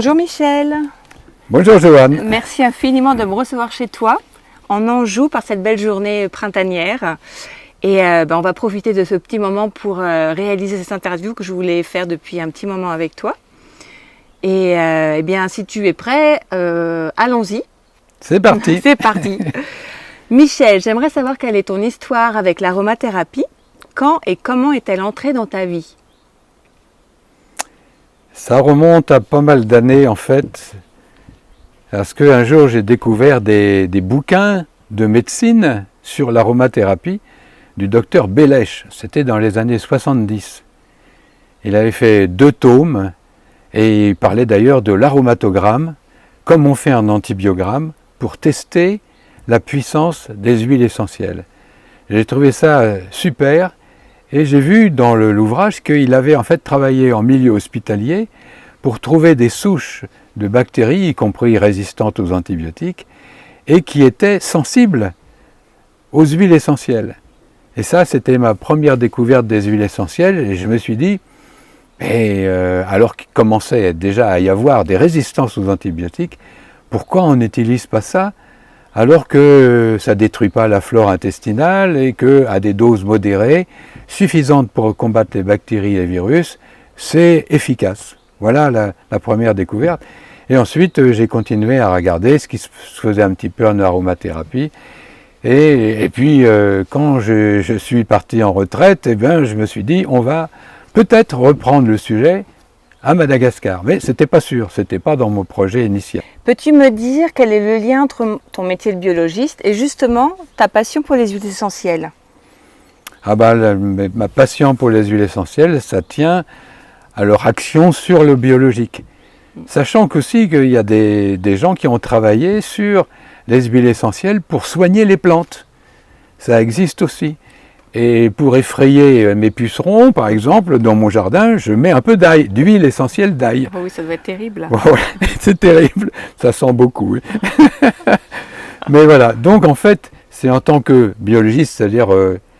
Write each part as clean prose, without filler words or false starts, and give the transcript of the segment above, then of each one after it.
Bonjour Michel. Bonjour Joanne. Merci infiniment de me recevoir chez toi, en Anjou, par cette belle journée printanière. Et on va profiter de ce petit moment pour réaliser cette interview que je voulais faire depuis un petit moment avec toi. Et bien, si tu es prêt, allons-y. C'est parti. C'est parti. Michel, j'aimerais savoir quelle est ton histoire avec l'aromathérapie. Quand et comment est-elle entrée dans ta vie? Ça remonte à pas mal d'années en fait, parce qu'un jour j'ai découvert des bouquins de médecine sur l'aromathérapie du docteur Bélèche. C'était dans les années 70. Il avait fait 2 tomes et il parlait d'ailleurs de l'aromatogramme, comme on fait un antibiogramme, pour tester la puissance des huiles essentielles. J'ai trouvé ça super. Et j'ai vu dans l'ouvrage qu'il avait en fait travaillé en milieu hospitalier pour trouver des souches de bactéries, y compris résistantes aux antibiotiques, et qui étaient sensibles aux huiles essentielles. Et ça, c'était ma première découverte des huiles essentielles, et je me suis dit, alors qu'il commençait déjà à y avoir des résistances aux antibiotiques, pourquoi on n'utilise pas ça alors que ça ne détruit pas la flore intestinale et qu'à des doses modérées, suffisantes pour combattre les bactéries et les virus, c'est efficace. Voilà la première découverte. Et ensuite, j'ai continué à regarder ce qui se faisait un petit peu en aromathérapie. Et puis, quand je suis parti en retraite, je me suis dit, on va peut-être reprendre le sujet à Madagascar, mais c'était pas sûr, c'était pas dans mon projet initial. Peux-tu me dire quel est le lien entre ton métier de biologiste et justement ta passion pour les huiles essentielles? Ma passion pour les huiles essentielles, ça tient à leur action sur le biologique. Sachant qu'aussi qu'il y a des gens qui ont travaillé sur les huiles essentielles pour soigner les plantes. Ça existe aussi. Et pour effrayer mes pucerons, par exemple, dans mon jardin, je mets un peu d'ail, d'huile essentielle d'ail. Oh oui, ça doit être terrible. Ouais, c'est terrible, ça sent beaucoup. Oui. Mais voilà, donc en fait, c'est en tant que biologiste, c'est-à-dire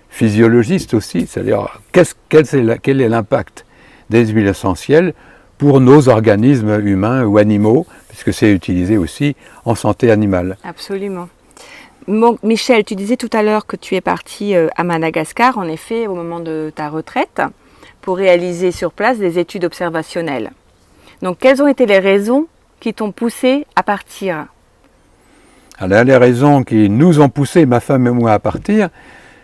physiologiste aussi, c'est-à-dire quel est l'impact des huiles essentielles pour nos organismes humains ou animaux, puisque c'est utilisé aussi en santé animale. Absolument. Bon, Michel, tu disais tout à l'heure que tu es parti à Madagascar, en effet, au moment de ta retraite, pour réaliser sur place des études observationnelles. Donc, quelles ont été les raisons qui t'ont poussé à partir? Alors, les raisons qui nous ont poussé, ma femme et moi, à partir,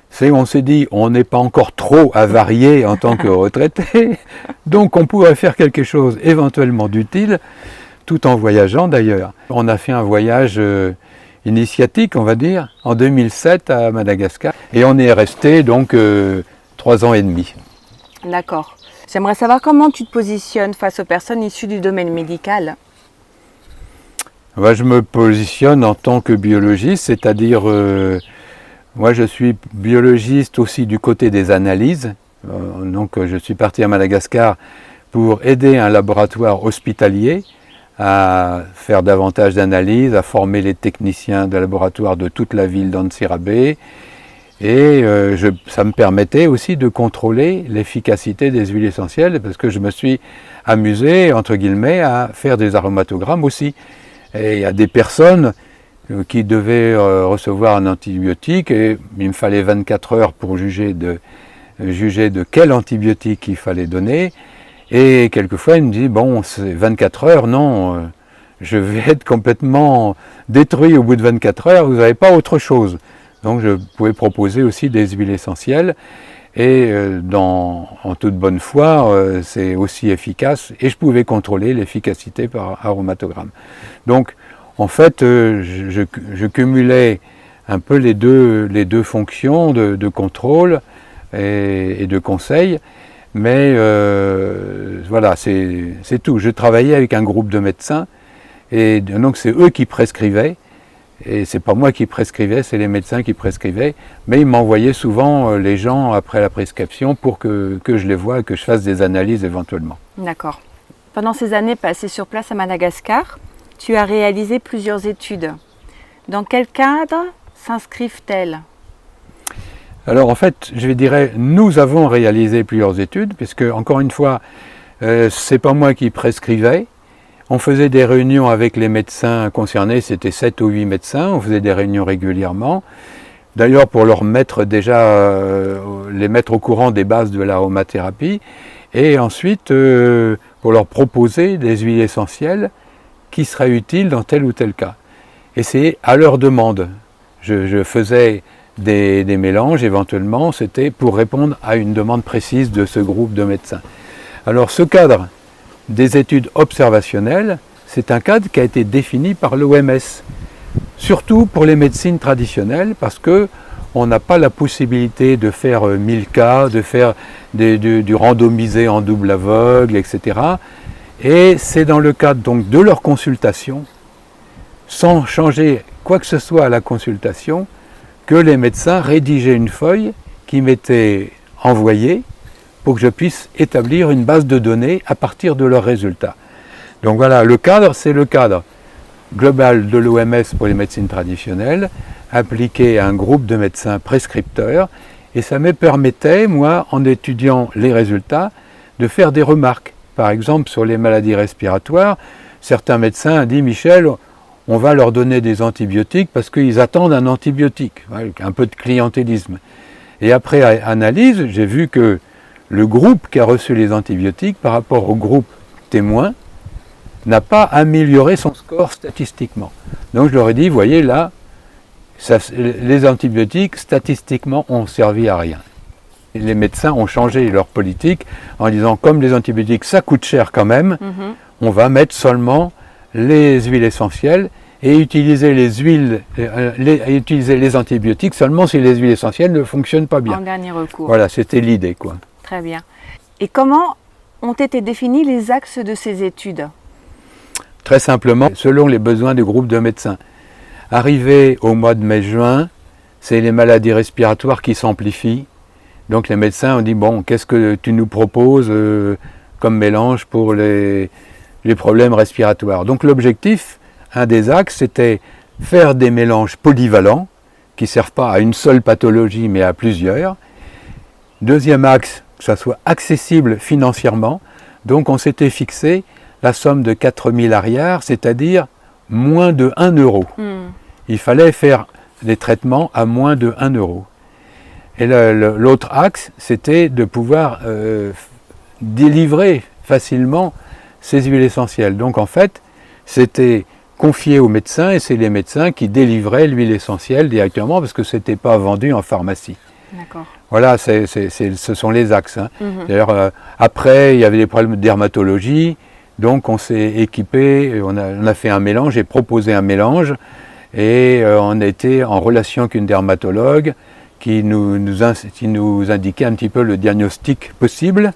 c'est qu'on s'est dit, on n'est pas encore trop avarié en tant que retraité, donc on pourrait faire quelque chose éventuellement d'utile, tout en voyageant d'ailleurs. On a fait un voyage initiatique, on va dire, en 2007 à Madagascar. Et on est resté donc 3 ans et demi. D'accord. J'aimerais savoir comment tu te positionnes face aux personnes issues du domaine médical. Je me positionne en tant que biologiste, c'est-à-dire, moi je suis biologiste aussi du côté des analyses. Donc je suis parti à Madagascar pour aider un laboratoire hospitalier à faire davantage d'analyses, à former les techniciens de laboratoire de toute la ville d'Antsirabe. Et ça me permettait aussi de contrôler l'efficacité des huiles essentielles, parce que je me suis amusé, entre guillemets, à faire des aromatogrammes aussi. Et il y a des personnes qui devaient recevoir un antibiotique, et il me fallait 24 heures pour juger de quel antibiotique il fallait donner. Et quelquefois, il me dit, bon, c'est 24 heures, non, je vais être complètement détruit au bout de 24 heures, vous n'avez pas autre chose. Donc je pouvais proposer aussi des huiles essentielles, et en toute bonne foi, c'est aussi efficace, et je pouvais contrôler l'efficacité par aromatogramme. Donc, en fait, je cumulais un peu les deux fonctions de contrôle et de conseil. Mais voilà, c'est tout. Je travaillais avec un groupe de médecins, et donc c'est eux qui prescrivaient, et c'est pas moi qui prescrivais, c'est les médecins qui prescrivaient, mais ils m'envoyaient souvent les gens après la prescription pour que je les voie et que je fasse des analyses éventuellement. D'accord. Pendant ces années passées sur place à Madagascar, tu as réalisé plusieurs études. Dans quel cadre s'inscrivent-elles? Alors en fait, je dirais, nous avons réalisé plusieurs études, puisque encore une fois, c'est pas moi qui prescrivais, On faisait des réunions avec les médecins concernés, c'était 7 ou 8 médecins, on faisait des réunions régulièrement. D'ailleurs pour leur mettre déjà, les mettre au courant des bases de l'aromathérapie, et ensuite pour leur proposer des huiles essentielles qui seraient utiles dans tel ou tel cas. Et c'est à leur demande. Je faisais des mélanges éventuellement, c'était pour répondre à une demande précise de ce groupe de médecins. Alors ce cadre des études observationnelles, c'est un cadre qui a été défini par l'OMS, surtout pour les médecines traditionnelles, parce que on n'a pas la possibilité de faire 1000 cas, de faire du randomisé en double aveugle, etc. Et c'est dans le cadre donc de leur consultation, sans changer quoi que ce soit à la consultation, que les médecins rédigeaient une feuille qui m'était envoyée pour que je puisse établir une base de données à partir de leurs résultats. Donc voilà, le cadre, c'est le cadre global de l'OMS pour les médecines traditionnelles, appliqué à un groupe de médecins prescripteurs, et ça me permettait, moi, en étudiant les résultats, de faire des remarques. Par exemple, sur les maladies respiratoires, certains médecins ont dit « Michel, on va leur donner des antibiotiques parce qu'ils attendent un antibiotique », un peu de clientélisme. Et après analyse, j'ai vu que le groupe qui a reçu les antibiotiques par rapport au groupe témoin n'a pas amélioré son score statistiquement. Donc je leur ai dit, voyez là, les antibiotiques statistiquement ont servi à rien. Les médecins ont changé leur politique en disant, comme les antibiotiques ça coûte cher quand même, on va mettre seulement les huiles essentielles et utiliser les antibiotiques seulement si les huiles essentielles ne fonctionnent pas bien. En dernier recours. Voilà, c'était l'idée, quoi. Très bien. Et comment ont été définis les axes de ces études? Très simplement, selon les besoins du groupe de médecins. Arrivé au mois de mai-juin, c'est les maladies respiratoires qui s'amplifient. Donc les médecins ont dit, bon, qu'est-ce que tu nous proposes comme mélange pour les problèmes respiratoires? Donc l'objectif, un des axes, c'était faire des mélanges polyvalents, qui ne servent pas à une seule pathologie, mais à plusieurs. Deuxième axe, que ça soit accessible financièrement. Donc on s'était fixé la somme de 4000 arrières, c'est-à-dire moins de 1 euro. Il fallait faire des traitements à moins de 1 euro. Et l'autre axe, c'était de pouvoir délivrer facilement ces huiles essentielles. Donc en fait, c'était confié aux médecins et c'est les médecins qui délivraient l'huile essentielle directement parce que ce n'était pas vendu en pharmacie. D'accord. Voilà, ce sont les axes. Hein. D'ailleurs, après, il y avait des problèmes de dermatologie, donc on s'est équipé, on a fait un mélange, j'ai proposé un mélange, et on a été en relation avec une dermatologue qui nous indiquait un petit peu le diagnostic possible,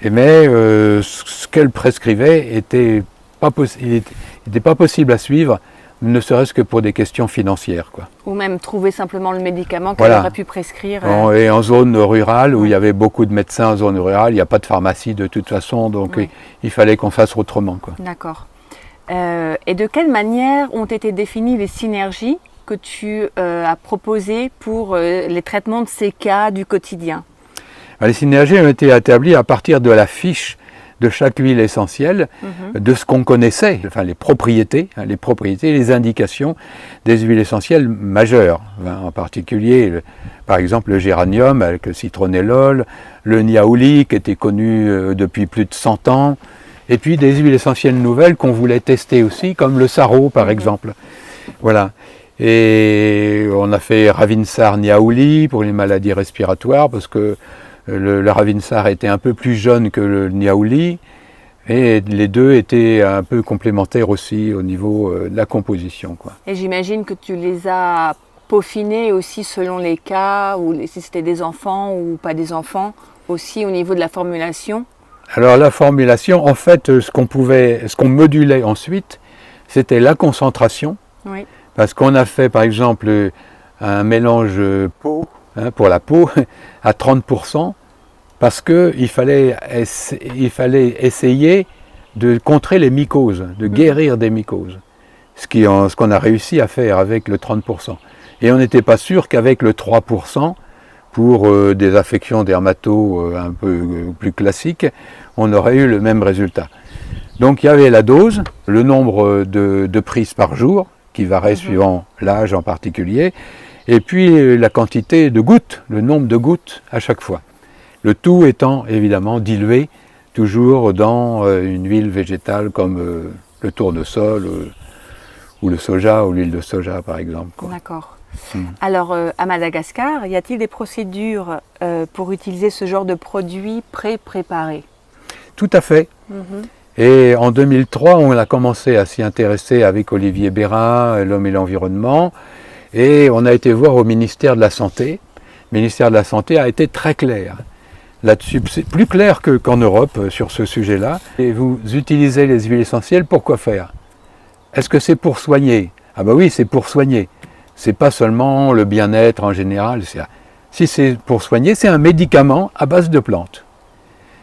mais ce qu'elle prescrivait n'était pas possible à suivre, ne serait-ce que pour des questions financières, quoi. Ou même trouver simplement le médicament qu'elle aurait pu prescrire. Et en zone rurale, où il y avait beaucoup de médecins en zone rurale, il n'y a pas de pharmacie de toute façon, donc il fallait qu'on fasse autrement, quoi. D'accord. Et de quelle manière ont été définies les synergies que tu as proposées pour les traitements de ces cas du quotidien? Les synergies ont été établies à partir de la fiche de chaque huile essentielle, de ce qu'on connaissait, enfin les propriétés, les indications des huiles essentielles majeures, en particulier par exemple le géranium avec le citronellol, le niaouli qui était connu depuis plus de 100 ans, et puis des huiles essentielles nouvelles qu'on voulait tester aussi, comme le sarro par exemple. Voilà. Et on a fait Ravinsar Niaouli pour les maladies respiratoires, parce que le Ravinsar était un peu plus jeune que le Niaouli, et les deux étaient un peu complémentaires aussi au niveau de la composition, quoi. Et j'imagine que tu les as peaufinés aussi selon les cas, ou si c'était des enfants ou pas des enfants, aussi au niveau de la formulation? Alors la formulation, en fait, ce qu'on modulait ensuite, c'était la concentration, parce qu'on a fait par exemple un mélange peau, pour la peau, à 30%, parce qu'il fallait essayer de contrer les mycoses, de guérir des mycoses, ce qu'on a réussi à faire avec le 30%. Et on n'était pas sûr qu'avec le 3%, pour des affections dermato un peu plus classiques, on aurait eu le même résultat. Donc il y avait la dose, le nombre de prises par jour, qui varie suivant l'âge en particulier, et puis la quantité de gouttes, le nombre de gouttes à chaque fois. Le tout étant évidemment dilué toujours dans une huile végétale comme le tournesol ou le soja ou l'huile de soja par exemple. D'accord. Alors à Madagascar, y a-t-il des procédures pour utiliser ce genre de produits pré-préparés? Tout à fait. Et en 2003, on a commencé à s'y intéresser avec Olivier Bérin, l'homme et l'environnement, et on a été voir au ministère de la Santé. Le ministère de la Santé a été très clair là-dessus, c'est plus clair qu'en Europe sur ce sujet-là. Et vous utilisez les huiles essentielles, pour quoi faire? Est-ce que c'est pour soigner? Ah ben oui, c'est pour soigner. C'est pas seulement le bien-être en général. Si c'est pour soigner, c'est un médicament à base de plantes.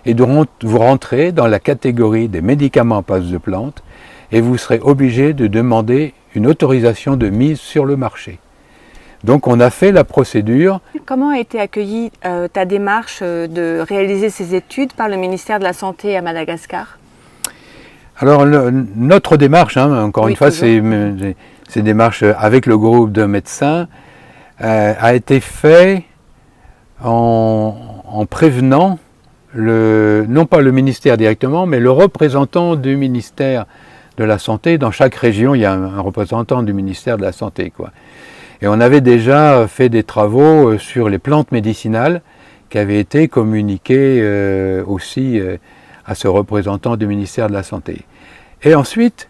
Et donc vous rentrez dans la catégorie des médicaments à base de plantes et vous serez obligé de demander une autorisation de mise sur le marché. Donc on a fait la procédure. Comment a été accueillie ta démarche de réaliser ces études par le ministère de la Santé à Madagascar? Alors notre démarche, encore une fois, c'est démarche avec le groupe de médecins, a été fait en prévenant non pas le ministère directement, mais le représentant du ministère de la Santé. Dans chaque région, il y a un représentant du ministère de la Santé, quoi. Et on avait déjà fait des travaux sur les plantes médicinales qui avaient été communiquées aussi à ce représentant du ministère de la Santé. Et ensuite,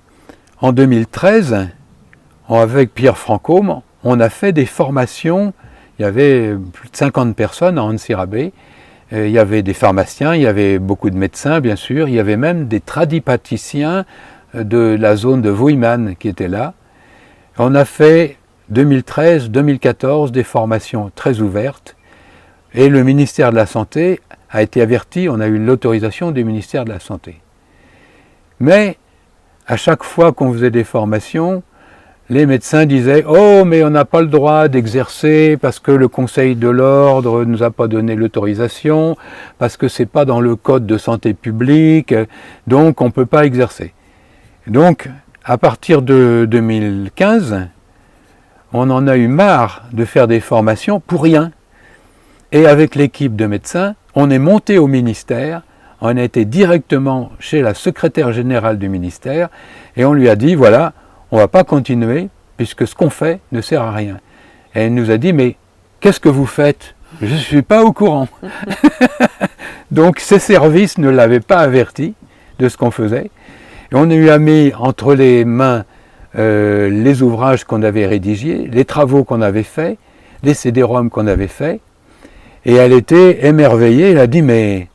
en 2013, avec Pierre Francôme, on a fait des formations. Il y avait plus de 50 personnes à Antsirabe. Il y avait des pharmaciens, il y avait beaucoup de médecins, bien sûr. Il y avait même des tradipraticiens de la zone de Voïman qui étaient là. On a fait 2013-2014 des formations très ouvertes. Et le ministère de la Santé a été averti, on a eu l'autorisation du ministère de la Santé. Mais à chaque fois qu'on faisait des formations, les médecins disaient « Oh, mais on n'a pas le droit d'exercer parce que le Conseil de l'Ordre ne nous a pas donné l'autorisation, parce que ce n'est pas dans le Code de santé publique, donc on ne peut pas exercer. » Donc, à partir de 2015, on en a eu marre de faire des formations pour rien. Et avec l'équipe de médecins, on est monté au ministère, on a été directement chez la secrétaire générale du ministère, et on lui a dit « Voilà, on ne va pas continuer, puisque ce qu'on fait ne sert à rien. » Et elle nous a dit « Mais qu'est-ce que vous faites? Je ne suis pas au courant. » Donc ces services ne l'avaient pas averti de ce qu'on faisait. Et on lui a mis entre les mains les ouvrages qu'on avait rédigés, les travaux qu'on avait faits, les CD-ROM qu'on avait faits. Et elle était émerveillée, elle a dit « Mais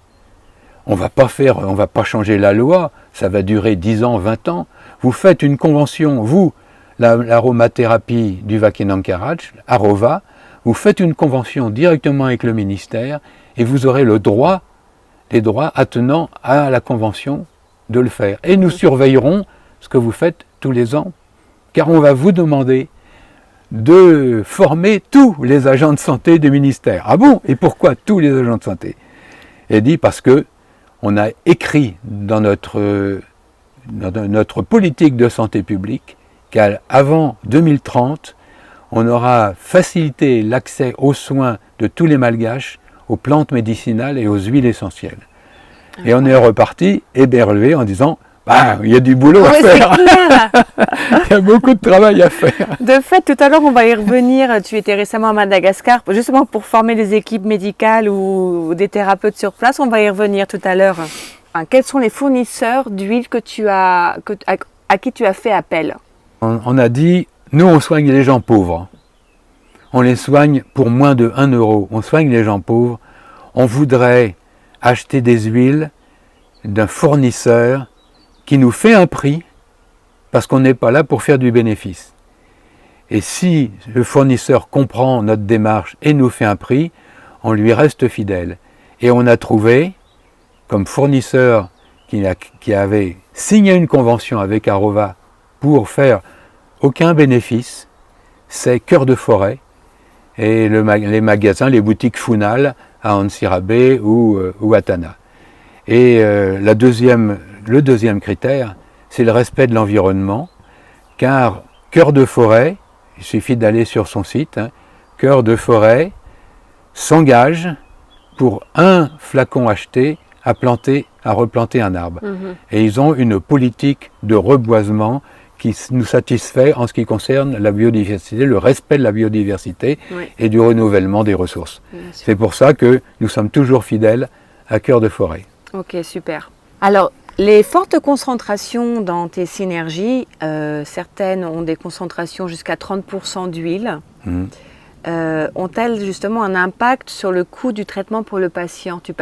on va pas changer la loi, ça va durer 10 ans, 20 ans. Vous faites une convention, vous, l'aromathérapie du Vakinam Karaj, Arova, vous faites une convention directement avec le ministère et vous aurez les droits attenant à la convention de le faire. Et nous surveillerons ce que vous faites tous les ans, car on va vous demander de former tous les agents de santé du ministère. Ah bon? Et pourquoi tous les agents de santé? Elle dit parce que on a écrit dans notre politique de santé publique qu'avant 2030, on aura facilité l'accès aux soins de tous les Malgaches, aux plantes médicinales et aux huiles essentielles. Et on est reparti éberlué en disant bah, il y a du boulot à faire. Il y a beaucoup de travail à faire. De fait, tout à l'heure, on va y revenir. Tu étais récemment à Madagascar, justement pour former des équipes médicales ou des thérapeutes sur place. On va y revenir tout à l'heure. Quels sont les fournisseurs d'huile à qui tu as fait appel? On a dit, nous on soigne les gens pauvres. On les soigne pour moins de 1 euro. On soigne les gens pauvres. On voudrait acheter des huiles d'un fournisseur qui nous fait un prix parce qu'on n'est pas là pour faire du bénéfice. Et si le fournisseur comprend notre démarche et nous fait un prix, on lui reste fidèle. Et on a trouvé, comme fournisseur qui avait signé une convention avec Arova pour faire aucun bénéfice, c'est Cœur de Forêt et les magasins, les boutiques Funal à Antsirabe ou à Tana. Et la deuxième le deuxième critère, c'est le respect de l'environnement, car Cœur de Forêt, il suffit d'aller sur son site, Cœur de Forêt s'engage pour un flacon acheté à replanter un arbre. Et ils ont une politique de reboisement qui nous satisfait en ce qui concerne la biodiversité, le respect de la biodiversité et du renouvellement des ressources. C'est pour ça que nous sommes toujours fidèles à Cœur de Forêt. Ok, super. Alors, les fortes concentrations dans tes synergies, certaines ont des concentrations jusqu'à 30% d'huile. Ont-elles justement un impact sur le coût du traitement pour le patient? Tu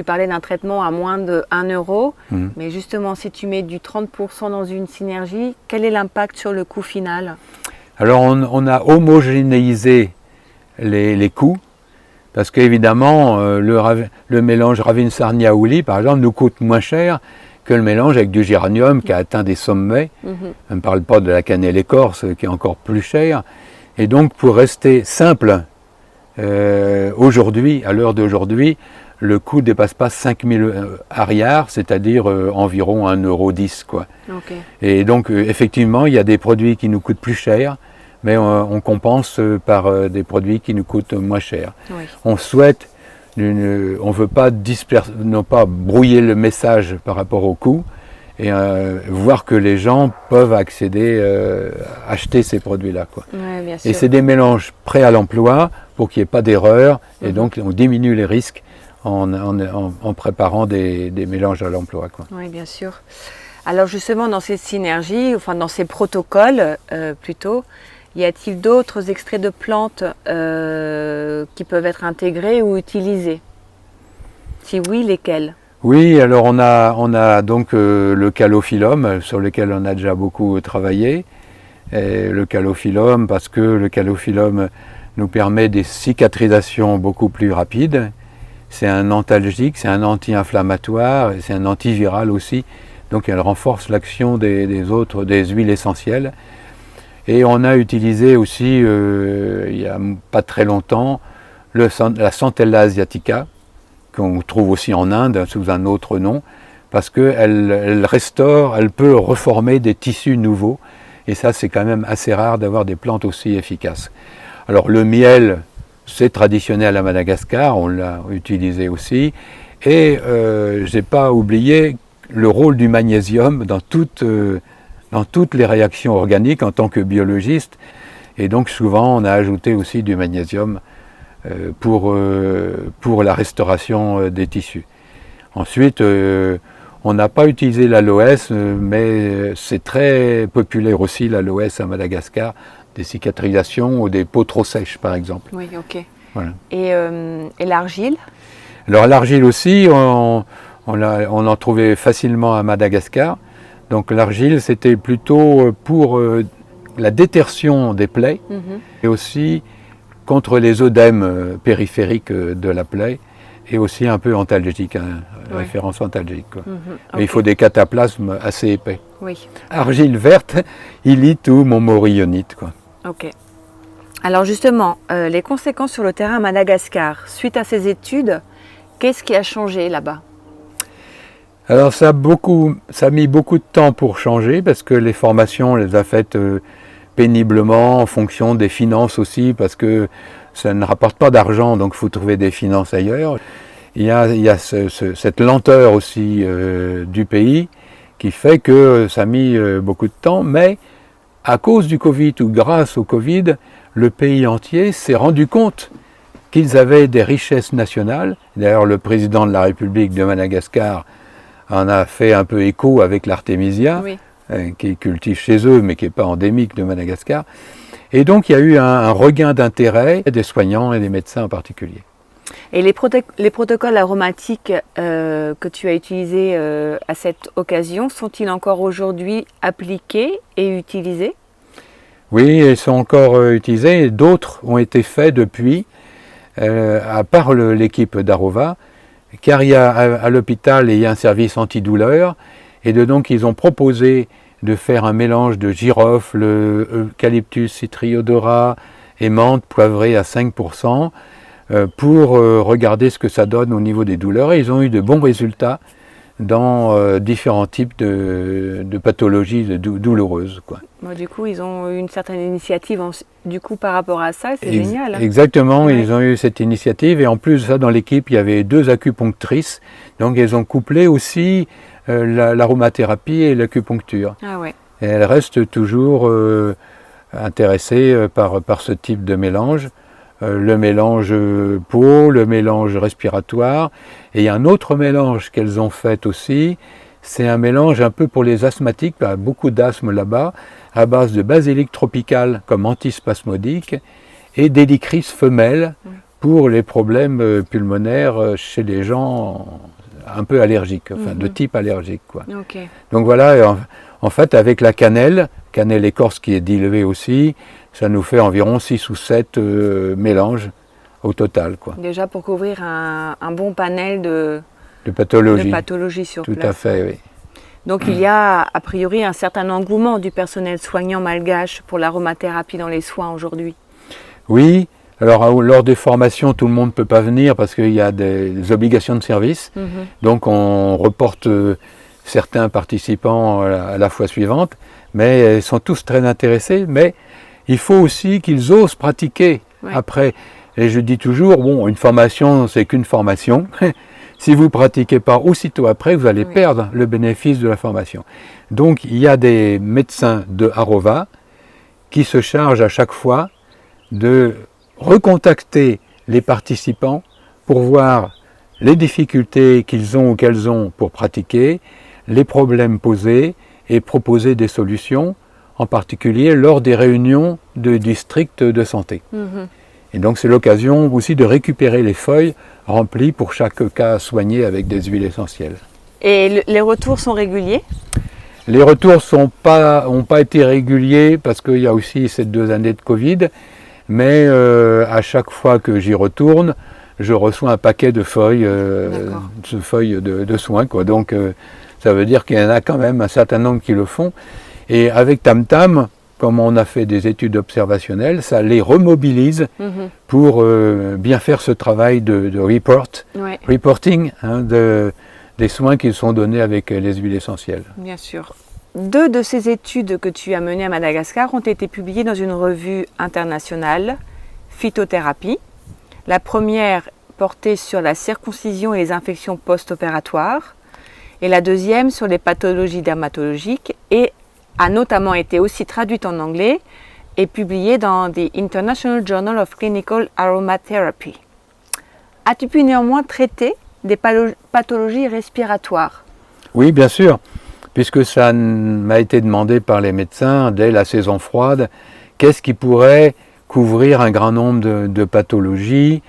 parlais d'un traitement à moins de 1 euro, mais justement, si tu mets du 30% dans une synergie, quel est l'impact sur le coût final? Alors, on a homogénéisé les coûts, parce qu'évidemment, le mélange Ravinsarnia-Ouli, par exemple, nous coûte moins cher que le mélange avec du géranium qui a atteint des sommets. On ne parle pas de la cannelle écorce qui est encore plus chère. Et donc, pour rester simple, aujourd'hui, à l'heure d'aujourd'hui, le coût ne dépasse pas 5000 arrières, c'est-à-dire environ 1,10 €, quoi. Et donc, effectivement, il y a des produits qui nous coûtent plus cher, mais on compense par des produits qui nous coûtent moins cher. On souhaite, on ne veut pas non pas brouiller le message par rapport au coût, et voir que les gens peuvent accéder, acheter ces produits-là, quoi. Et c'est des mélanges prêts à l'emploi pour qu'il n'y ait pas d'erreur, et donc on diminue les risques en préparant des mélanges à l'emploi, quoi. Oui, bien sûr. Alors justement, dans ces synergies, enfin dans ces protocoles plutôt, y a-t-il d'autres extraits de plantes qui peuvent être intégrés ou utilisés? Si oui, lesquels? Oui, alors on a donc le calophyllum sur lequel on a déjà beaucoup travaillé. Et le calophyllum, parce que le calophyllum nous permet des cicatrisations beaucoup plus rapides. C'est un antalgique, c'est un anti-inflammatoire, c'est un antiviral aussi. Donc elle renforce l'action des huiles essentielles. Et on a utilisé aussi, il n'y a pas très longtemps, la Centella asiatica, qu'on trouve aussi en Inde sous un autre nom, parce qu'elle restaure, elle peut reformer des tissus nouveaux, et ça c'est quand même assez rare d'avoir des plantes aussi efficaces. Alors le miel, c'est traditionnel à Madagascar, on l'a utilisé aussi, et je n'ai pas oublié le rôle du magnésium dans toutes les réactions organiques en tant que biologiste, et donc souvent on a ajouté aussi du magnésium pour la restauration des tissus. Ensuite, on n'a pas utilisé l'aloès, mais c'est très populaire aussi l'aloès à Madagascar, des cicatrisations ou des peaux trop sèches par exemple. Oui, ok. Voilà. Et l'argile? Alors l'argile aussi, on en trouvait facilement à Madagascar. Donc l'argile, c'était plutôt pour la détertion des plaies et aussi contre les œdèmes périphériques de la plaie, et aussi un peu antalgique, référence antalgique, quoi. Mais il faut des cataplasmes assez épais. Argile verte, illite ou montmorillonite, quoi. Ok. Alors justement, les conséquences sur le terrain à Madagascar, suite à ces études, qu'est-ce qui a changé là-bas? Alors ça a mis beaucoup de temps pour changer, parce que les formations, on les a faites péniblement en fonction des finances aussi, parce que ça ne rapporte pas d'argent, donc il faut trouver des finances ailleurs. Il y a cette lenteur aussi du pays qui fait que ça a mis beaucoup de temps, mais à cause du Covid ou grâce au Covid, le pays entier s'est rendu compte qu'ils avaient des richesses nationales. D'ailleurs, le président de la République de Madagascar en a fait un peu écho avec l'artémisia, qui cultive chez eux, mais qui n'est pas endémique de Madagascar. Et donc il y a eu un regain d'intérêt des soignants et des médecins en particulier. Et les protocoles aromatiques que tu as utilisés à cette occasion, sont-ils encore aujourd'hui appliqués et utilisés? Oui, ils sont encore utilisés, et d'autres ont été faits depuis, à part l'équipe d'Arova, car il y a à l'hôpital il y a un service antidouleur, et donc ils ont proposé de faire un mélange de girofle, eucalyptus, citri-odorat et menthe poivrée à 5% pour regarder ce que ça donne au niveau des douleurs. Et ils ont eu de bons résultats dans différents types de pathologies douloureuses, quoi. Bon, du coup, ils ont eu une certaine initiative du coup, par rapport à ça, c'est génial. Hein. Exactement, ouais. Ils ont eu cette initiative et en plus de ça, dans l'équipe, il y avait 2 acupunctrices. Donc elles ont couplé aussi l'aromathérapie et l'acupuncture. Ah ouais. Et elles restent toujours intéressées par ce type de mélange. Le mélange peau, le mélange respiratoire. Et il y a un autre mélange qu'elles ont fait aussi. C'est un mélange un peu pour les asthmatiques, il y a beaucoup d'asthme là-bas, à base de basilic tropical comme antispasmodique et d'hélicris femelle pour les problèmes pulmonaires chez les gens un peu allergiques, enfin de type allergique, quoi. Okay. Donc voilà, en fait avec la cannelle écorce qui est diluée aussi, ça nous fait environ 6 ou 7 mélanges au total, quoi. Déjà pour couvrir un bon panel de pathologie sur place. Tout à fait, oui. Donc il y a a priori un certain engouement du personnel soignant malgache pour l'aromathérapie dans les soins aujourd'hui. Oui, alors lors des formations, tout le monde ne peut pas venir parce qu'il y a des obligations de service. Donc on reporte certains participants à la fois suivante, mais ils sont tous très intéressés. Mais il faut aussi qu'ils osent pratiquer après. Et je dis toujours, bon, une formation, c'est qu'une formation. Si vous ne pratiquez pas aussitôt après, vous allez perdre le bénéfice de la formation. Donc il y a des médecins de Arova qui se chargent à chaque fois de recontacter les participants pour voir les difficultés qu'ils ont ou qu'elles ont pour pratiquer, les problèmes posés et proposer des solutions, en particulier lors des réunions de districts de santé. Et donc c'est l'occasion aussi de récupérer les feuilles remplies pour chaque cas soigné avec des huiles essentielles. Et les retours sont réguliers ? Les retours n'ont pas été réguliers parce qu'il y a aussi ces 2 années de Covid, mais à chaque fois que j'y retourne, je reçois un paquet de feuilles, de soins, quoi. Donc ça veut dire qu'il y en a quand même un certain nombre qui le font. Et avec Tam Tam, comme on a fait des études observationnelles, ça les remobilise pour bien faire ce travail de reporting des soins qui sont donnés avec les huiles essentielles. Bien sûr. 2 de ces études que tu as menées à Madagascar ont été publiées dans une revue internationale, Phytothérapie. La première portait sur la circoncision et les infections post-opératoires, et la deuxième sur les pathologies dermatologiques, et a notamment été aussi traduite en anglais et publiée dans The International Journal of Clinical Aromatherapy. As-tu pu néanmoins traiter des pathologies respiratoires ? Oui, bien sûr, puisque ça m'a été demandé par les médecins dès la saison froide, qu'est-ce qui pourrait couvrir un grand nombre de pathologies.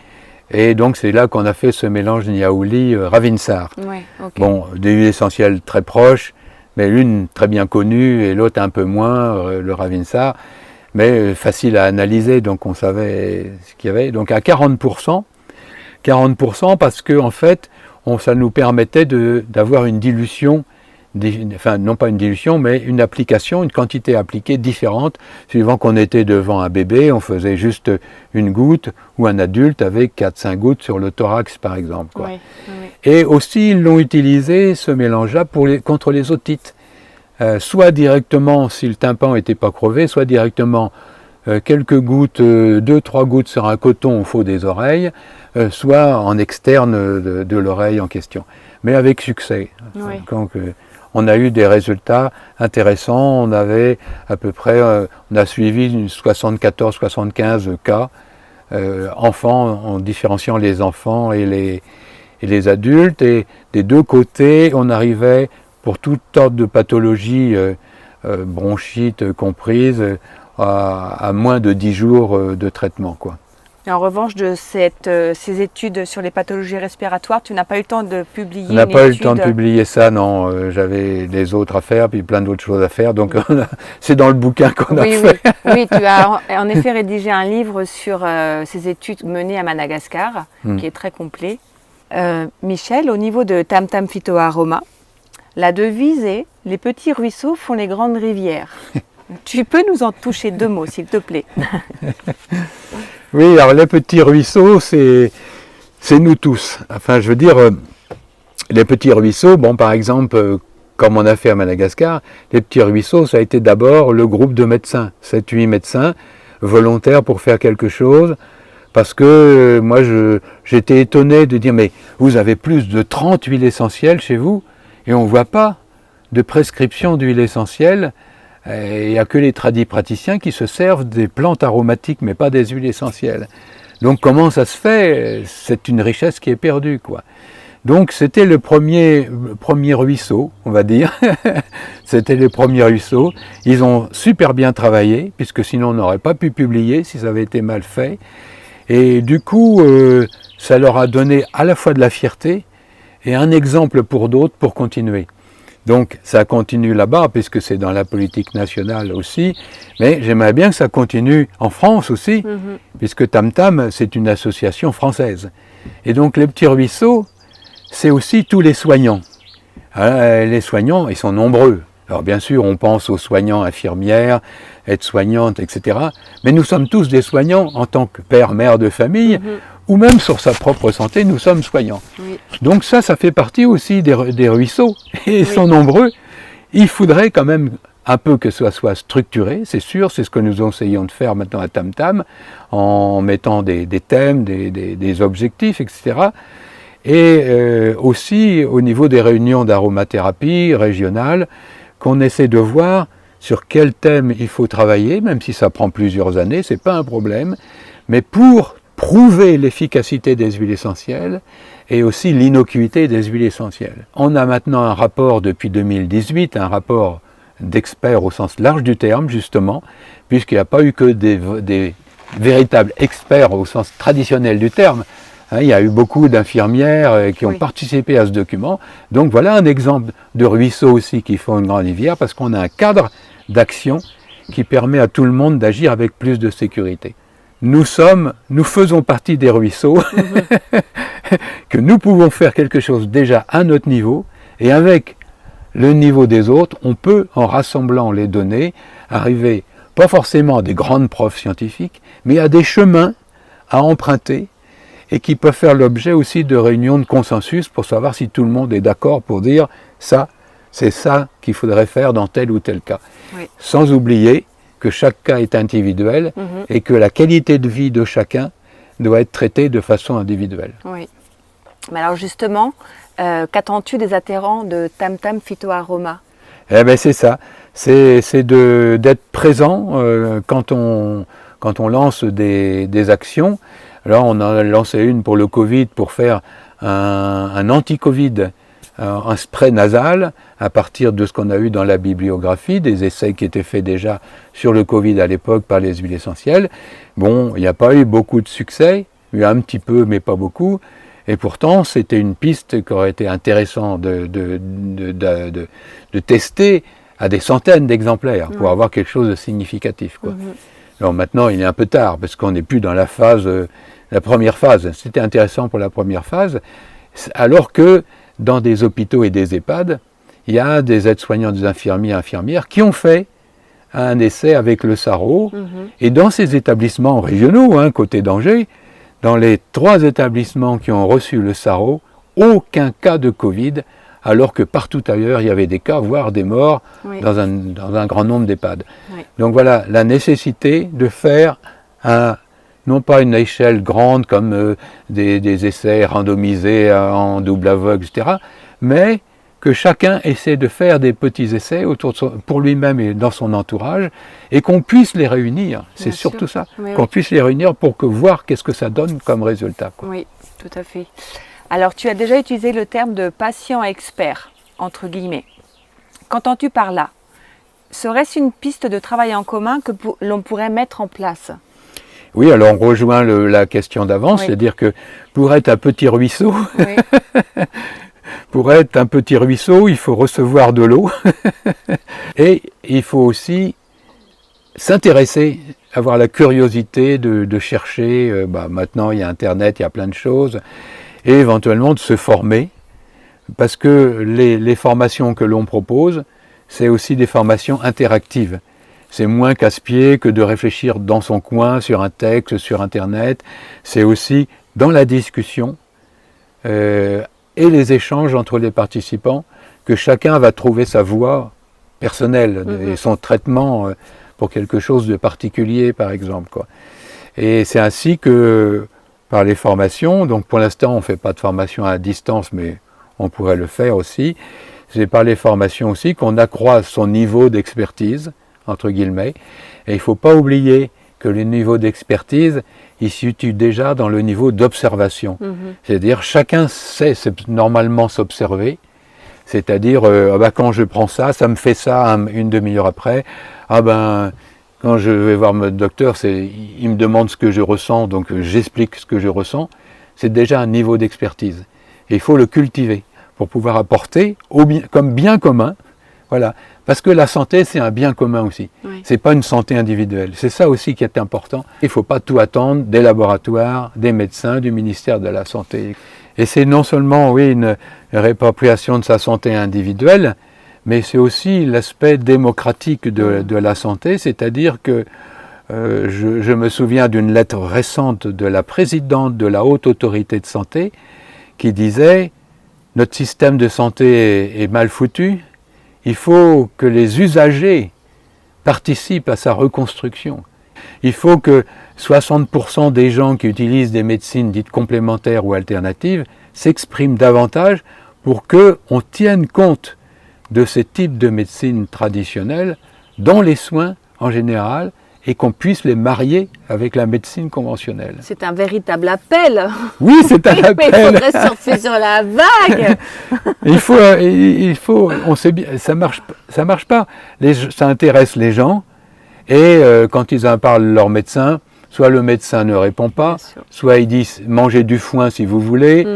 Et donc c'est là qu'on a fait ce mélange Niaouli-Ravinsar. Bon, des huiles essentielles très proches, mais l'une très bien connue et l'autre un peu moins, le Ravinsar, mais facile à analyser, donc on savait ce qu'il y avait. Donc à 40% parce que en fait, ça nous permettait d'avoir une dilution, enfin non pas une dilution, mais une application, une quantité appliquée différente, suivant qu'on était devant un bébé, on faisait juste une goutte, ou un adulte avec 4-5 gouttes sur le thorax par exemple, quoi. Et aussi ils l'ont utilisé, ce mélange-là, contre les otites, soit directement si le tympan n'était pas crevé, soit directement quelques gouttes, 2-3 gouttes sur un coton au fond des oreilles, soit en externe de l'oreille en question, mais avec succès. Donc, on a eu des résultats intéressants, on avait à peu près, on a suivi 74-75 cas, enfants, en différenciant les enfants et les adultes, et des 2 côtés, on arrivait pour toute sorte de pathologie, bronchite comprise, à moins de 10 jours de traitement, quoi. Et en revanche, de ces études sur les pathologies respiratoires, tu n'as pas eu le temps de publier On n'a pas eu le temps de publier ça, non. J'avais les autres à faire, puis plein d'autres choses à faire, donc c'est dans le bouquin qu'on a fait. Oui, tu as en effet rédigé un livre sur ces études menées à Madagascar, qui est très complet. Michel, au niveau de Tam Tam Phytoaroma, la devise est « Les petits ruisseaux font les grandes rivières ». Tu peux nous en toucher 2 mots, s'il te plaît? Oui, alors les petits ruisseaux, c'est nous tous. Enfin, je veux dire, les petits ruisseaux, bon, par exemple, comme on a fait à Madagascar, les petits ruisseaux, ça a été d'abord le groupe de médecins, 7-8 médecins volontaires pour faire quelque chose, parce que moi j'étais étonné de dire, mais vous avez plus de 30 huiles essentielles chez vous, et on ne voit pas de prescription d'huile essentielle. Il n'y a que les praticiens qui se servent des plantes aromatiques, mais pas des huiles essentielles. Donc comment ça se fait? C'est une richesse qui est perdue, quoi. Donc c'était le premier ruisseau, on va dire. C'était le premier ruisseau. Ils ont super bien travaillé, puisque sinon on n'aurait pas pu publier si ça avait été mal fait. Et du coup, ça leur a donné à la fois de la fierté et un exemple pour d'autres pour continuer. Donc ça continue là-bas, puisque c'est dans la politique nationale aussi, mais j'aimerais bien que ça continue en France aussi, puisque Tam Tam, c'est une association française. Et donc les petits ruisseaux, c'est aussi tous les soignants. Les soignants, ils sont nombreux. Alors bien sûr, on pense aux soignants infirmières, aides-soignantes, etc. Mais nous sommes tous des soignants en tant que père, mère de famille, ou même sur sa propre santé, nous sommes soignants. Oui. Donc ça fait partie aussi des ruisseaux, et ils sont nombreux. Il faudrait quand même un peu que ça soit structuré, c'est sûr, c'est ce que nous essayons de faire maintenant à Tam Tam, en mettant des thèmes, des objectifs, etc. Et aussi au niveau des réunions d'aromathérapie régionales, qu'on essaie de voir sur quel thème il faut travailler, même si ça prend plusieurs années, c'est pas un problème, mais pour prouver l'efficacité des huiles essentielles et aussi l'innocuité des huiles essentielles. On a maintenant un rapport depuis 2018, un rapport d'experts au sens large du terme, justement, puisqu'il n'y a pas eu que des véritables experts au sens traditionnel du terme. Il y a eu beaucoup d'infirmières qui ont participé à ce document. Donc voilà un exemple de ruisseau aussi qui font une grande rivière, parce qu'on a un cadre d'action qui permet à tout le monde d'agir avec plus de sécurité. Nous faisons partie des ruisseaux, que nous pouvons faire quelque chose déjà à notre niveau, et avec le niveau des autres, on peut, en rassemblant les données, arriver pas forcément à des grandes preuves scientifiques, mais à des chemins à emprunter, et qui peuvent faire l'objet aussi de réunions de consensus pour savoir si tout le monde est d'accord pour dire ça, c'est ça qu'il faudrait faire dans tel ou tel cas. Oui. Sans oublier que chaque cas est individuel et que la qualité de vie de chacun doit être traitée de façon individuelle. Oui. Mais alors justement, qu'attends-tu des adhérents de Tam Tam Phytoaroma? Eh bien c'est ça, c'est d'être présent quand on lance des actions. Alors on a lancé une pour le Covid pour faire un anti-Covid, un spray nasal à partir de ce qu'on a eu dans la bibliographie, des essais qui étaient faits déjà sur le Covid à l'époque par les huiles essentielles. Bon, il n'y a pas eu beaucoup de succès, il y a un petit peu mais pas beaucoup, et pourtant c'était une piste qui aurait été intéressant de tester à des centaines d'exemplaires pour avoir quelque chose de significatif, quoi. Alors maintenant il est un peu tard parce qu'on n'est plus dans la première phase. C'était intéressant pour la première phase, alors que dans des hôpitaux et des EHPAD, il y a des aides-soignants, des infirmières qui ont fait un essai avec le Sarro. Et dans ces établissements régionaux, côté d'Angers, dans les 3 établissements qui ont reçu le Sarro, aucun cas de Covid, alors que partout ailleurs, il y avait des cas, voire des morts, dans un grand nombre d'EHPAD. Donc voilà, la nécessité de faire non pas une échelle grande comme des essais randomisés en double aveugle, etc., mais que chacun essaie de faire des petits essais pour lui-même et dans son entourage, et qu'on puisse les réunir. C'est surtout ça, qu'on puisse les réunir pour voir qu'est-ce que ça donne comme résultat, quoi. Oui, tout à fait. Alors, tu as déjà utilisé le terme de patient expert, entre guillemets. Qu'entends-tu par là? Serait-ce une piste de travail en commun que l'on pourrait mettre en place? Oui, alors on rejoint la question d'avant, c'est-à-dire que pour être un petit ruisseau, il faut recevoir de l'eau et il faut aussi s'intéresser, avoir la curiosité de chercher. Maintenant, il y a Internet, il y a plein de choses, et éventuellement de se former, parce que les formations que l'on propose, c'est aussi des formations interactives. C'est moins casse-pied que de réfléchir dans son coin, sur un texte, sur Internet. C'est aussi dans la discussion, et les échanges entre les participants, que chacun va trouver sa voie personnelle et son traitement pour quelque chose de particulier, par exemple, quoi. Et c'est ainsi que, par les formations, donc pour l'instant on ne fait pas de formation à distance, mais on pourrait le faire aussi, c'est par les formations aussi qu'on accroît son niveau d'expertise, entre guillemets, et il ne faut pas oublier que le niveau d'expertise, il se situe déjà dans le niveau d'observation. C'est-à-dire chacun sait normalement s'observer, c'est-à-dire quand je prends ça, ça me fait ça une demi-heure après, quand je vais voir mon docteur, il me demande ce que je ressens, donc j'explique ce que je ressens. C'est déjà un niveau d'expertise. Et il faut le cultiver pour pouvoir apporter comme bien commun. Voilà. Parce que la santé, c'est un bien commun aussi. Oui. Ce n'est pas une santé individuelle. C'est ça aussi qui est important. Il ne faut pas tout attendre des laboratoires, des médecins, du ministère de la Santé. Et c'est non seulement une réappropriation de sa santé individuelle, mais c'est aussi l'aspect démocratique de la santé, c'est-à-dire que je me souviens d'une lettre récente de la présidente de la Haute Autorité de Santé qui disait « Notre système de santé est mal foutu, il faut que les usagers participent à sa reconstruction. Il faut que 60% des gens qui utilisent des médecines dites complémentaires ou alternatives s'expriment davantage pour qu'on tienne compte de ce type de médecine traditionnelle dans les soins en général et qu'on puisse les marier avec la médecine conventionnelle. » C'est un véritable appel. Oui, c'est un appel. Mais il faudrait surfer sur la vague. On sait bien, ça marche pas. Ça intéresse les gens et quand ils en parlent leur médecin, soit le médecin ne répond pas, soit il dit mangez du foin si vous voulez,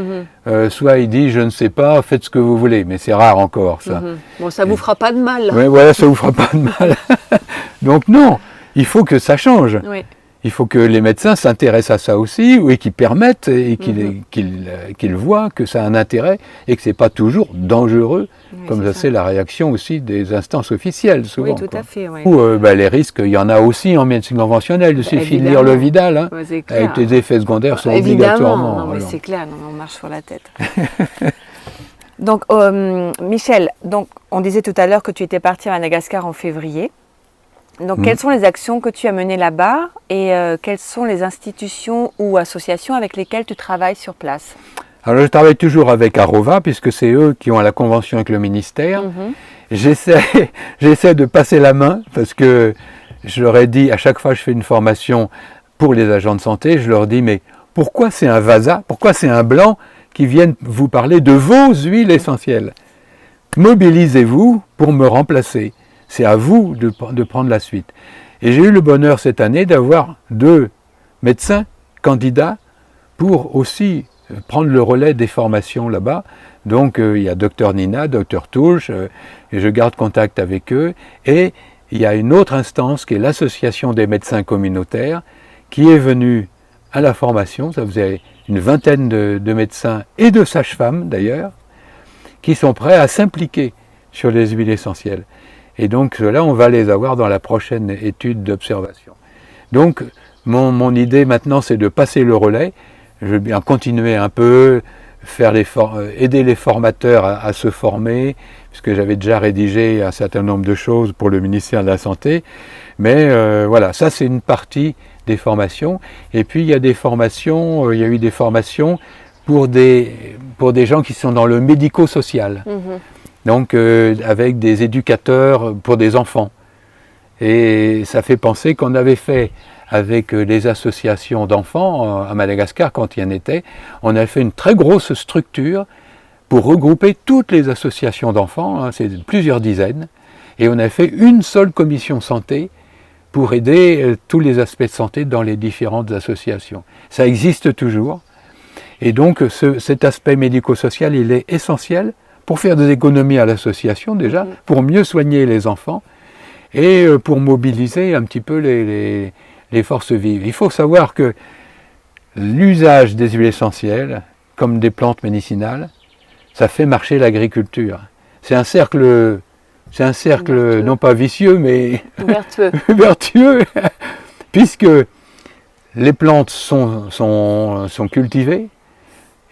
soit il dit je ne sais pas, faites ce que vous voulez, mais c'est rare encore ça. Bon, ça vous fera pas de mal. Oui, voilà, ça vous fera pas de mal. Donc non, il faut que ça change. Oui. Il faut que les médecins s'intéressent à ça aussi, et qu'ils permettent, et qu'ils voient que ça a un intérêt, et que c'est pas toujours dangereux, comme ça c'est la réaction aussi des instances officielles, souvent. Oui, tout à fait. Oui. Ou les risques, il y en a aussi en médecine conventionnelle, il suffit de lire le Vidal, hein, avec les effets secondaires sont obligatoirement. Non, mais c'est clair, on marche sur la tête. Donc, Michel, on disait tout à l'heure que tu étais parti à Madagascar en février. Donc, quelles sont les actions que tu as menées là-bas et quelles sont les institutions ou associations avec lesquelles tu travailles sur place? Alors, je travaille toujours avec Arova, puisque c'est eux qui ont la convention avec le ministère. J'essaie de passer la main, parce que je leur ai dit, à chaque fois que je fais une formation pour les agents de santé, je leur dis, mais pourquoi c'est un Vasa, pourquoi c'est un blanc qui viennent vous parler de vos huiles essentielles? Mobilisez-vous pour me remplacer. C'est à vous de prendre la suite. Et j'ai eu le bonheur cette année d'avoir 2 médecins candidats pour aussi prendre le relais des formations là-bas. Donc il y a Dr Nina, Dr Touche, et je garde contact avec eux. Et il y a une autre instance qui est l'association des médecins communautaires qui est venue à la formation. Ça faisait une vingtaine de médecins et de sages-femmes d'ailleurs, qui sont prêts à s'impliquer sur les huiles essentielles. Et donc là, on va les avoir dans la prochaine étude d'observation. Donc mon idée maintenant, c'est de passer le relais. Je vais bien continuer un peu, aider les formateurs à se former, puisque j'avais déjà rédigé un certain nombre de choses pour le ministère de la Santé. Mais voilà, ça c'est une partie des formations. Et puis il y a des formations, il y a eu des formations pour des gens qui sont dans le médico-social. Donc avec des éducateurs pour des enfants. Et ça fait penser qu'on avait fait avec les associations d'enfants à Madagascar, quand il y en était, on a fait une très grosse structure pour regrouper toutes les associations d'enfants, hein, c'est plusieurs dizaines, et on a fait une seule commission santé pour aider tous les aspects de santé dans les différentes associations. Ça existe toujours, et donc cet aspect médico-social, il est essentiel pour faire des économies à l'association déjà, pour mieux soigner les enfants et pour mobiliser un petit peu les forces vives. Il faut savoir que l'usage des huiles essentielles, comme des plantes médicinales, ça fait marcher l'agriculture. C'est un cercle vertueux. Non pas vicieux, mais vertueux, puisque les plantes sont cultivées,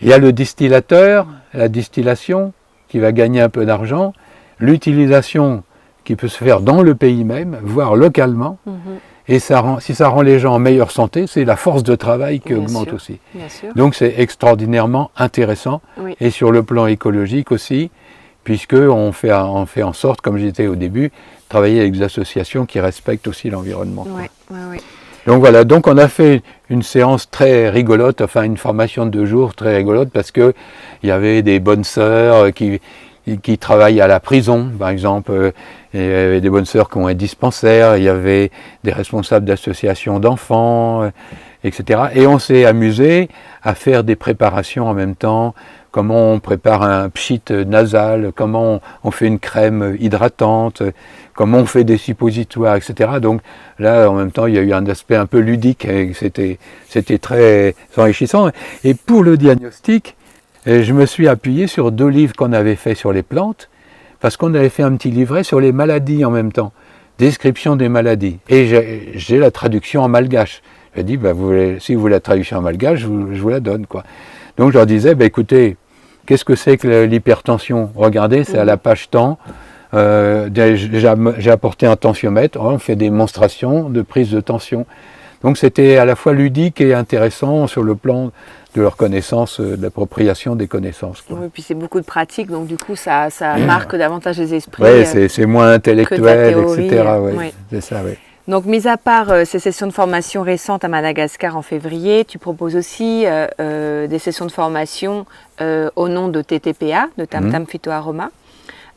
Il y a le distillateur, la distillation, qui va gagner un peu d'argent, l'utilisation qui peut se faire dans le pays même, voire localement, et si ça rend les gens en meilleure santé, c'est la force de travail qui augmente aussi. Bien sûr. Donc c'est extraordinairement intéressant, et sur le plan écologique aussi, puisqu'on fait en sorte, comme j'étais au début, de travailler avec des associations qui respectent aussi l'environnement. Donc voilà, donc on a fait une séance très rigolote, enfin une formation de 2 jours très rigolote, parce qu'il y avait des bonnes sœurs qui travaillent à la prison, par exemple, il y avait des bonnes sœurs qui ont un dispensaire, il y avait des responsables d'associations d'enfants, etc. Et on s'est amusé à faire des préparations en même temps, comment on prépare un pchit nasal, comment on fait une crème hydratante, comment on fait des suppositoires, etc. Donc là, en même temps, il y a eu un aspect un peu ludique, et c'était très enrichissant. Et pour le diagnostic, je me suis appuyé sur 2 livres qu'on avait fait sur les plantes, parce qu'on avait fait un petit livret sur les maladies en même temps, description des maladies. Et j'ai la traduction en malgache. J'ai dit, si vous voulez la traduction en malgache, je vous la donne, quoi. Donc je leur disais, écoutez, qu'est-ce que c'est que l'hypertension? Regardez, c'est à la page temps. J'ai apporté un tensiomètre, on fait des démonstrations de prise de tension. Donc c'était à la fois ludique et intéressant sur le plan de leur connaissance, de l'appropriation des connaissances. Oui, puis c'est beaucoup de pratique, donc du coup ça marque davantage les esprits. Oui, c'est moins intellectuel, théorie, etc. C'est ça, oui. Donc, mis à part ces sessions de formation récentes à Madagascar en février, tu proposes aussi des sessions de formation au nom de TTPA, de Tam Tam Phytoaroma.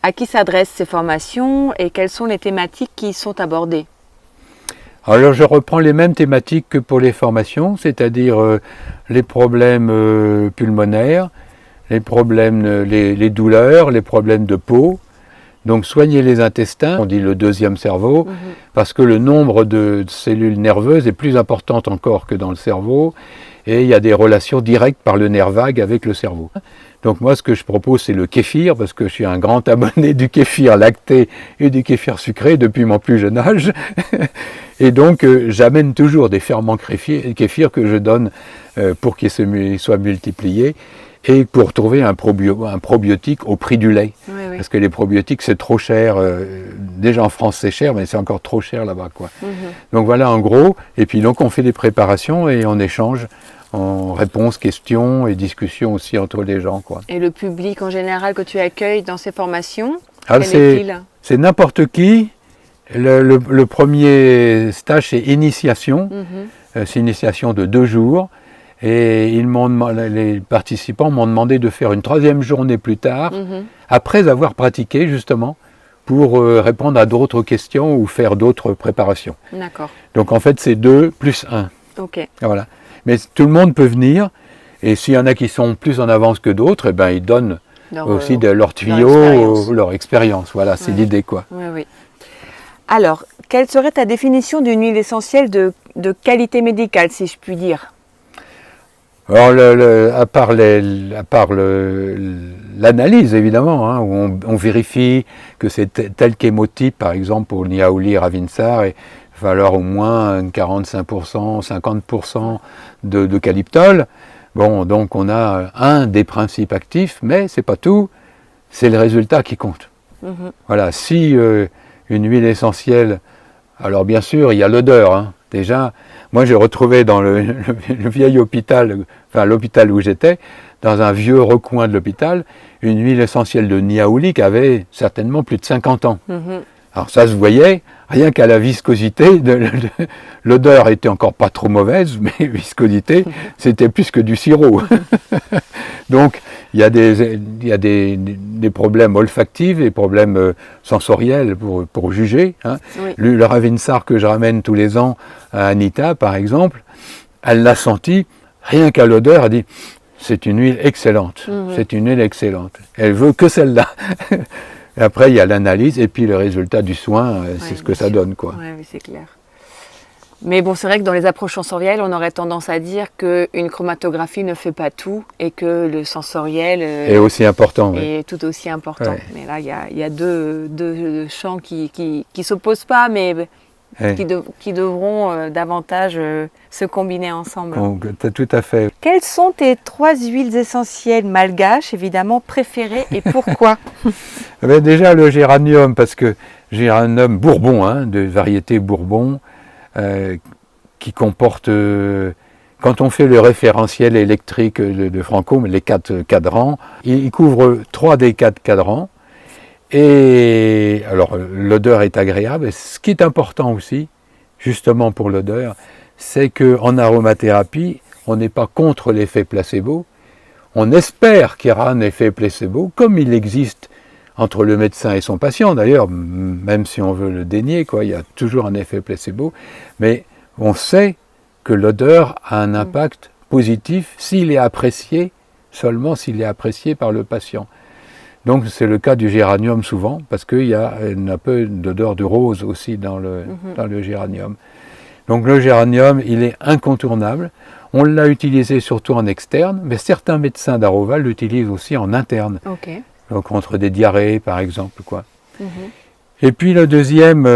À qui s'adressent ces formations et quelles sont les thématiques qui y sont abordées? Alors, je reprends les mêmes thématiques que pour les formations, c'est-à-dire les problèmes pulmonaires, les problèmes, les douleurs, les problèmes de peau. Donc soigner les intestins, on dit le 2e cerveau, parce que le nombre de cellules nerveuses est plus important encore que dans le cerveau, et il y a des relations directes par le nerf vague avec le cerveau. Donc moi ce que je propose c'est le kéfir, parce que je suis un grand abonné du kéfir lacté et du kéfir sucré depuis mon plus jeune âge, et donc j'amène toujours des ferments kéfir que je donne pour qu'ils soient multipliés, et pour trouver un probiotique au prix du lait. Parce que les probiotiques c'est trop cher, déjà en France c'est cher, mais c'est encore trop cher là-bas, quoi. Donc voilà en gros, et puis donc on fait des préparations et on échange en réponses, questions et discussions aussi entre les gens, quoi. Et le public en général que tu accueilles dans ces formations, c'est n'importe qui. Le premier stage c'est initiation, c'est initiation de 2 jours. Et les participants m'ont demandé de faire une 3e journée plus tard, après avoir pratiqué justement, pour répondre à d'autres questions ou faire d'autres préparations. D'accord. Donc en fait c'est 2 plus 1. Ok. Voilà. Mais tout le monde peut venir, et s'il y en a qui sont plus en avance que d'autres, ils donnent aussi leur tuyau, leur expérience. Voilà, c'est l'idée, quoi. Oui. Alors, quelle serait ta définition d'une huile essentielle de qualité médicale, si je puis dire? Alors, à part l'analyse, évidemment, hein, où on vérifie que c'est tel chémotype, par exemple, pour Niaouli Ravinsar, il va falloir au moins 45%, 50% d'eucalyptol. Bon, donc on a un des principes actifs, mais c'est pas tout, c'est le résultat qui compte. Voilà, si une huile essentielle, alors bien sûr, il y a l'odeur, hein. Déjà, moi j'ai retrouvé dans le vieil hôpital, enfin l'hôpital où j'étais, dans un vieux recoin de l'hôpital, une huile essentielle de Niaouli qui avait certainement plus de 50 ans. Alors ça se voyait, rien qu'à la viscosité, l'odeur était encore pas trop mauvaise, mais viscosité, c'était plus que du sirop. Donc il y a des problèmes olfactifs, des problèmes sensoriels pour juger. Hein. Le Ravinsar que je ramène tous les ans à Anita, par exemple, elle l'a senti, rien qu'à l'odeur, elle dit « c'est une huile excellente, c'est une huile excellente ». Elle veut que celle-là. Et après, il y a l'analyse et puis le résultat du soin, c'est ce que ça donne, quoi. Oui, c'est clair. Mais bon, c'est vrai que dans les approches sensorielles, on aurait tendance à dire qu'une chromatographie ne fait pas tout et que le sensoriel est aussi important. Est tout aussi important. Mais là, il y a deux champs qui s'opposent pas, mais Ouais. qui devront davantage se combiner ensemble. Donc, tout à fait. Quelles sont tes 3 huiles essentielles malgaches, évidemment, préférées et pourquoi? Eh bien, déjà le géranium, parce que géranium bourbon, hein, de variété bourbon, qui comporte, quand on fait le référentiel électrique de Franco, les 4 cadrans, il couvre 3 des 4 cadrans. Et alors l'odeur est agréable. Et ce qui est important aussi, justement pour l'odeur, c'est qu'en aromathérapie, on n'est pas contre l'effet placebo. On espère qu'il y aura un effet placebo, comme il existe entre le médecin et son patient. D'ailleurs, même si on veut le dénier, il y a toujours un effet placebo. Mais on sait que l'odeur a un impact positif s'il est apprécié, seulement s'il est apprécié par le patient. Donc c'est le cas du géranium souvent, parce qu'il y a un peu d'odeur de rose aussi dans le géranium. Donc le géranium, il est incontournable. On l'a utilisé surtout en externe, mais certains médecins d'Aroval l'utilisent aussi en interne. Okay. Donc contre des diarrhées par exemple. Et puis le deuxième,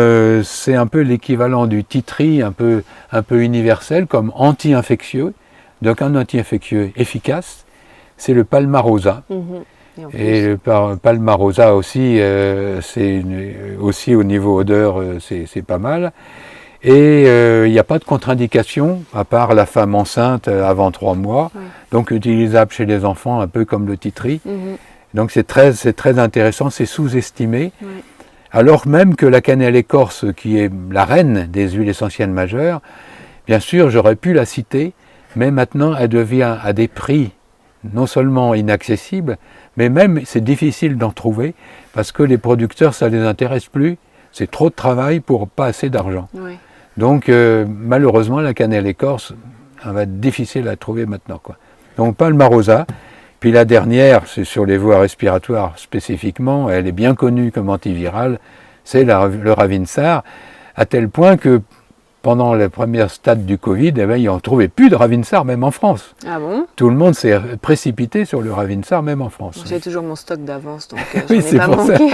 c'est un peu l'équivalent du tea tree, un peu universel, comme anti-infectieux. Donc un anti-infectieux efficace, c'est le Palmarosa. Et le Palmarosa aussi, c'est aussi au niveau odeur, c'est pas mal. Et il n'y a pas de contre-indication, à part la femme enceinte avant 3 mois, donc utilisable chez les enfants, un peu comme le tea tree. Donc c'est très intéressant, c'est sous-estimé. Alors même que la cannelle écorce, qui est la reine des huiles essentielles majeures, bien sûr j'aurais pu la citer, mais maintenant elle devient à des prix non seulement inaccessibles, mais même c'est difficile d'en trouver, parce que les producteurs, ça ne les intéresse plus, c'est trop de travail pour pas assez d'argent. Donc malheureusement la cannelle écorce, elle va être difficile à trouver maintenant. Donc Palmarosa, puis la dernière, c'est sur les voies respiratoires spécifiquement, elle est bien connue comme antivirale, c'est le Ravinsar, à tel point que pendant les premiers stades du Covid, ils n'en trouvaient plus de Ravinsar, même en France. Ah bon? Tout le monde s'est précipité sur le Ravinsar, même en France. J'ai toujours mon stock d'avance, donc oui, j'en ai pas manqué.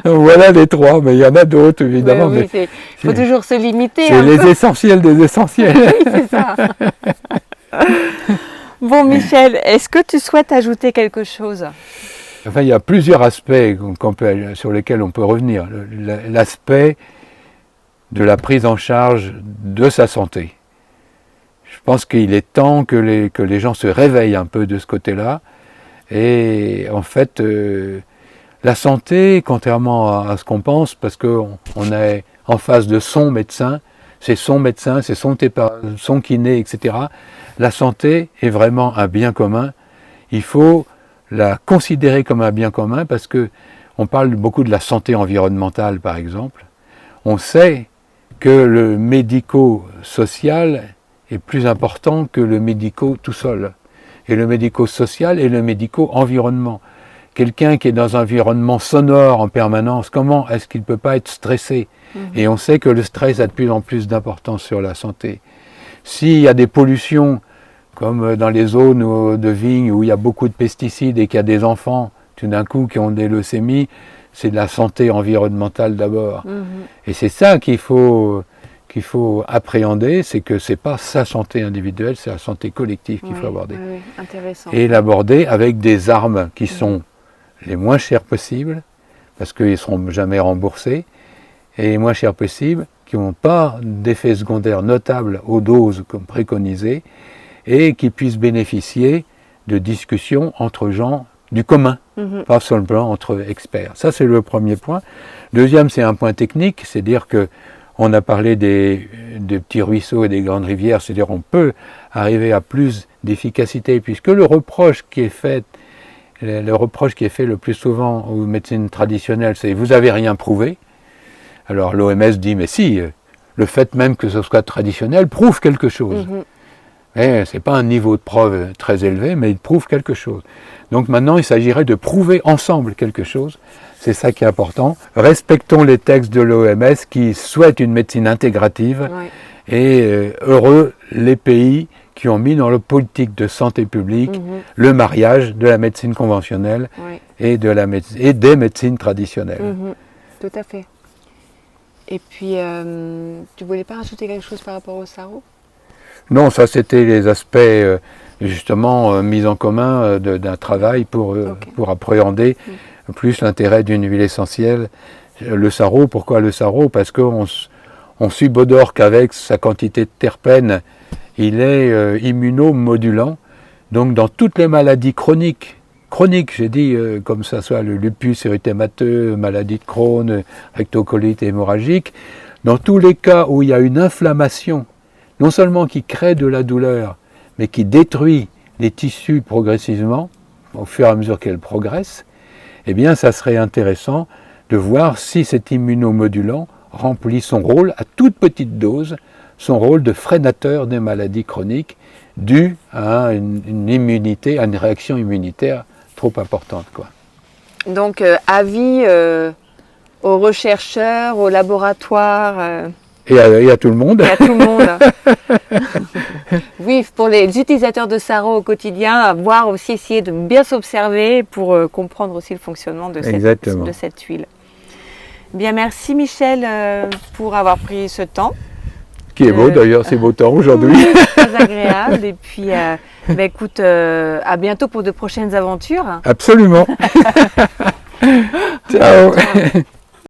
Donc, voilà les 3, mais il y en a d'autres évidemment. Oui, il faut toujours se limiter. C'est les essentiels des essentiels. Oui, c'est ça. Bon Michel, est-ce que tu souhaites ajouter quelque chose? Enfin, il y a plusieurs aspects sur lesquels on peut revenir. L'aspect de la prise en charge de sa santé. Je pense qu'il est temps que les gens se réveillent un peu de ce côté-là. Et en fait, la santé, contrairement à ce qu'on pense, parce qu'on est en face de son médecin, c'est son kiné, etc. La santé est vraiment un bien commun. Il faut la considérer comme un bien commun parce que on parle beaucoup de la santé environnementale, par exemple. On sait que le médico-social est plus important que le médico tout seul. Et le médico-social et le médico-environnement. Quelqu'un qui est dans un environnement sonore en permanence, comment est-ce qu'il ne peut pas être stressé? Et on sait que le stress a de plus en plus d'importance sur la santé. S'il y a des pollutions, comme dans les zones de vignes où il y a beaucoup de pesticides et qu'il y a des enfants, tout d'un coup, qui ont des leucémies, c'est de la santé environnementale d'abord. Et c'est ça qu'il faut appréhender, c'est que ce n'est pas sa santé individuelle, c'est la santé collective qu'il faut aborder. Oui, intéressant. Et l'aborder avec des armes qui sont les moins chères possibles, parce qu'ils ne seront jamais remboursés, et les moins chères possibles, qui n'ont pas d'effets secondaires notables aux doses comme préconisées, et qui puissent bénéficier de discussions entre gens du commun, pas seulement entre experts. Ça, c'est le premier point. Deuxième, c'est un point technique, c'est-à-dire que on a parlé des petits ruisseaux et des grandes rivières, c'est-à-dire on peut arriver à plus d'efficacité, puisque le reproche qui est fait le plus souvent aux médecines traditionnelles, c'est « vous n'avez rien prouvé ». Alors l'OMS dit « mais si, le fait même que ce soit traditionnel prouve quelque chose ». Ce n'est pas un niveau de preuve très élevé, mais il prouve quelque chose. Donc maintenant, il s'agirait de prouver ensemble quelque chose. C'est ça qui est important. Respectons les textes de l'OMS qui souhaitent une médecine intégrative. Et heureux les pays qui ont mis dans leur politique de santé publique le mariage de la médecine conventionnelle et des médecines traditionnelles. Tout à fait. Et puis, tu voulais pas rajouter quelque chose par rapport au sarreau? Non, ça c'était les aspects justement mis en commun d'un travail pour appréhender plus l'intérêt d'une huile essentielle. Le sarreau, pourquoi le sarreau? Parce qu'on subodore qu'avec sa quantité de terpènes, il est immunomodulant. Donc dans toutes les maladies chroniques, j'ai dit, comme ça soit le lupus érythémateux, maladie de Crohn, rectocolite hémorragique, dans tous les cas où il y a une inflammation, non seulement qui crée de la douleur, mais qui détruit les tissus progressivement, au fur et à mesure qu'elle progresse, eh bien ça serait intéressant de voir si cet immunomodulant remplit son rôle, à toute petite dose, son rôle de freinateur des maladies chroniques dues à une immunité, à une réaction immunitaire trop importante, quoi. Donc, avis aux chercheurs, aux laboratoires. Et à tout le monde. Et à tout le monde. Oui, pour les utilisateurs de sarreau au quotidien, voir aussi, essayer de bien s'observer pour comprendre aussi le fonctionnement de cette huile. Bien, merci Michel pour avoir pris ce temps. Qui est beau d'ailleurs, c'est beau temps aujourd'hui. Très agréable. Et puis, écoute, à bientôt pour de prochaines aventures. Absolument. Ciao.